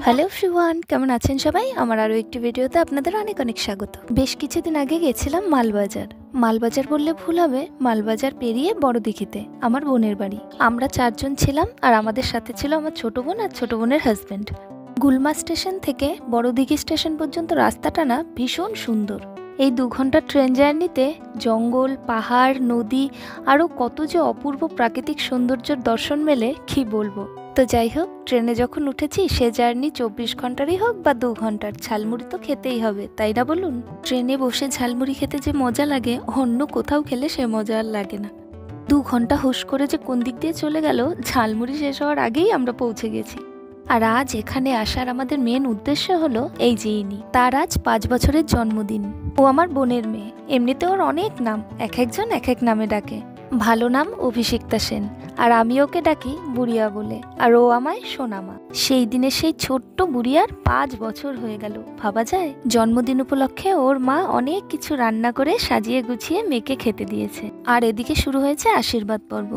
Hello everyone, কেমন আছেন সবাই? আমার আরও একটি ভিডিওতে আপনাদের অনেক অনেক স্বাগত। বেশ কিছুদিন আগে গেছিলাম মালবাজার বললে ভুল হবে, মালবাজার পেরিয়ে বড়দিঘিতে আমার বোনের বাড়ি। আমরা 4 জন ছিলাম, আর আমাদের সাথে ছিল আমার ছোট বোন আর ছোট বোনের হাজব্যান্ড। গুলমা স্টেশন থেকে বড়দিঘি স্টেশন পর্যন্ত রাস্তাটা না ভীষণ সুন্দর। এই 2 ঘন্টার ট্রেন জার্নিতে জঙ্গল, পাহাড়, নদী আরও কত যে অপূর্ব প্রাকৃতিক সৌন্দর্যের দর্শন মেলে কি বলবো। তো যাই হোক, ট্রেনে যখন উঠেছি সে জার্নি 24 ঘন্টারই হোক বা 2 ঘন্টার, ঝালমুড়ি তো খেতেই হবে, তাই না বলুন? ট্রেনে বসে ঝালমুড়ি খেতে যে মজা লাগে, অন্য কোথাও খেলে সে মজা আর লাগে না। 2 ঘন্টা হুশ করে যে কোন দিক দিয়ে চলে গেল, ঝালমুড়ি শেষ হওয়ার আগেই আমরা পৌঁছে গেছি। আর আজ এখানে আসার আমাদের মেন উদ্দেশ্য হলো এই যে ইনি, তার আজ 5 বছরের জন্মদিন। ও আমার বোনের মেয়ে। এমনিতে ওর অনেক নাম, এক একজন এক এক নামে ডাকে। ভালো নাম অভিষিক্তা সেন, আর আমি ওকে ডাকি বুড়িয়া বলে, আর ও আমায় সোনামা। সেই দিনে সেই ছোট্ট বুড়িয়ার 5 বছর হয়ে গেল, ভাবা যায়? জন্মদিন উপলক্ষে ওর মা অনেক কিছু রান্না করে সাজিয়ে গুছিয়ে মেয়েকে খেতে দিয়েছে। আর এদিকে শুরু হয়েছে আশীর্বাদ পর্ব।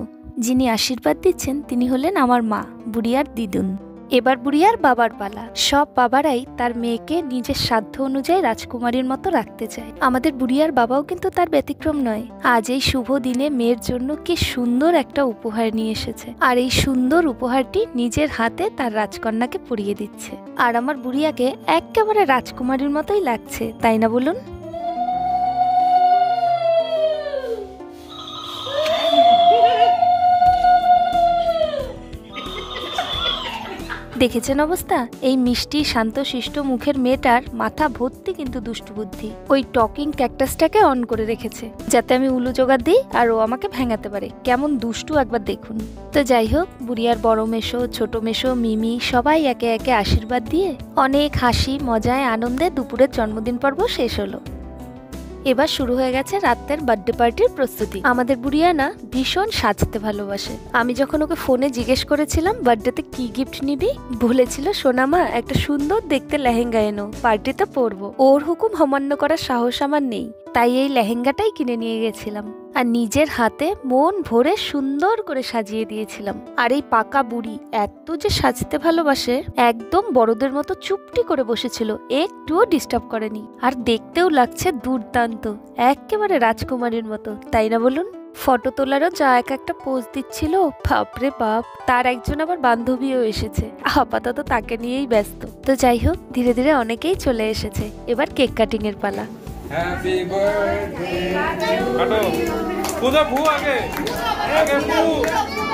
যিনি আশীর্বাদ দিচ্ছেন তিনি হলেন আমার মা, বুড়িয়ার দিদুন। এবার বুড়িয়ার বাবার পালা। সব বাবারাই তার মেয়েকে নিজের সাধ্য অনুযায়ী রাজকুমারীর মতো রাখতে চায়। আমাদের বুড়িয়ার বাবাও কিন্তু তার ব্যতিক্রম নয়। আজ এই শুভ দিনে মেয়ের জন্য কি সুন্দর একটা উপহার নিয়ে এসেছে, আর এই সুন্দর উপহারটি নিজের হাতে তার রাজকন্যাকে পরিয়ে দিচ্ছে। আর আমার বুড়িয়াকে একেবারে রাজকুমারীর মতোই লাগছে, তাই না বলুন? দেখেছেন অবস্থা? এই মিষ্টি শান্তশিষ্ট মুখের মেয়েটার মাথা ভর্তি কিন্তু দুষ্টু বুদ্ধি। ওই টকিং ক্যাকটাসটাকে অন করে রেখেছে যাতে আমি উলু জোগাড় দিই আর ও আমাকে ভেঙাতে পারে। কেমন দুষ্টু একবার দেখুন। তো যাই হোক, বুড়িয়ার বড় মেশো, ছোট মেশো, মিমি সবাই একে একে আশীর্বাদ দিয়ে অনেক হাসি মজায় আনন্দে দুপুরের জন্মদিন পর্ব শেষ হলো। এবার শুরু হয়ে গেছে রাতের বার্থডে পার্টির প্রস্তুতি। আমাদের বুড়িয়া না ভীষণ সাজতে ভালোবাসে। আমি যখন ওকে ফোনে জিজ্ঞেস করেছিলাম বার্থডেতে কি গিফট নিবি, বলেছিল সোনামা একটা সুন্দর দেখতে লেহেঙ্গা এনো, পার্টিতে পরবো। ওর হুকুম অমান্য করার সাহস আমার নেই, তাই এই লেহেঙ্গাটাই কিনে নিয়ে গেছিলাম আর নিজের হাতে মন ভরে সুন্দর করে সাজিয়ে দিয়েছিলাম। আর এই পাকা বুড়ি এত যে সাজতে ভালোবাসে, একদম বড়দের মতো চুপটি করে বসেছিল, একটুও ডিস্টার্ব করেনি। আর দেখতেও লাগছে দুর্দান্ত, একেবারে রাজকুমারীর মতো, তাই না বলুন? ফটো তোলারও যা একটা পোজ দিচ্ছিল, বাপরে বাপ। তার একজন আবার বান্ধবীও এসেছে, আপাতত তাকে নিয়েই ব্যস্ত। তো যাই হোক, ধীরে ধীরে অনেকেই চলে এসেছে। এবার কেক কাটিং এর পালা। হ্যাপি বার্থডে কাটো কোদা ভু আগে আগে ভু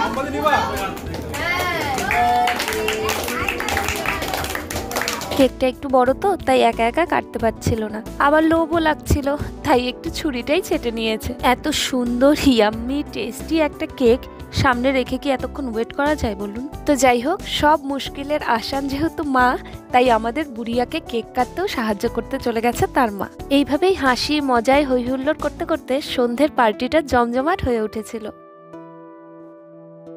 আমাদের নিবা। কেকটা একটু বড় তো, তাই একা একা কাটতে পারছিল না, আবার লোভও লাগছিল, তাই একটু ছুরিটাই ছেটে নিয়েছে। এত সুন্দর ইয়াম্মি টেস্টি একটা কেক সামনে রেখে কি এতক্ষণ ওয়েট করা যায় বলুন? তো যাই হোক, সব মুশকিলের আসান যেহেতু মা, তাই আমাদের বুড়িয়াকে কেক কাটতেও সাহায্য করতে চলে গেছে তার মা। এইভাবেই হাসি মজায় হই হুল্লোড় করতে করতে সন্ধ্যের পার্টিটা জমজমাট হয়ে উঠেছিল।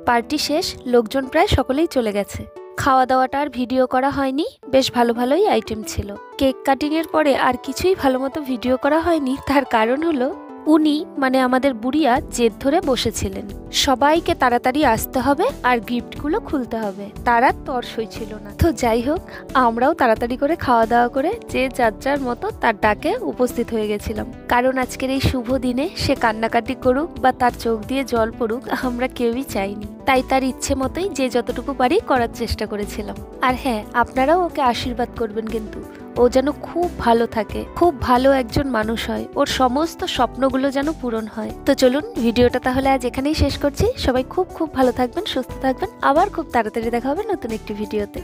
পার্টি শেষ, লোকজন প্রায় সকলেই চলে গেছে। খাওয়া দাওয়াটা আর ভিডিও করা হয়নি, বেশ ভালো ভালোই আইটেম ছিল। কেক কাটিং এর পরে আর কিছুই ভালো মতো ভিডিও করা হয়নি, তার কারণ হলো উনি মানে আমাদের বুড়িয়া জেদ ধরে বসেছিলেন সবাইকে তাড়াতাড়ি আসতে হবে আর গিফটগুলো খুলতে হবে, তার আর তর সইছিল না। তো যাই হোক, আমরাও তাড়াতাড়ি করে খাওয়া দাওয়া করে যে যার যার মতো তার ডাকে উপস্থিত হয়ে গেছিলাম। কারণ আজকের এই শুভ দিনে সে কান্নাকাটি করুক বা তার চোখ দিয়ে জল পড়ুক আমরা কেউই চাইনি, তাই তার ইচ্ছে মতোই যে যতটুকু পারি করার চেষ্টা করেছিলাম। আর হ্যাঁ, আপনারাও ওকে আশীর্বাদ করবেন কিন্তু, ও যেন খুব ভালো থাকে, খুব ভালো একজন মানুষ হয়, ওর সমস্ত স্বপ্নগুলো যেন পূরণ হয়। তো চলুন, ভিডিওটা তাহলে আজ এখানেই শেষ করছি। সবাই খুব খুব ভালো থাকবেন, সুস্থ থাকবেন, আবার খুব তাড়াতাড়ি দেখা হবে নতুন একটি ভিডিওতে।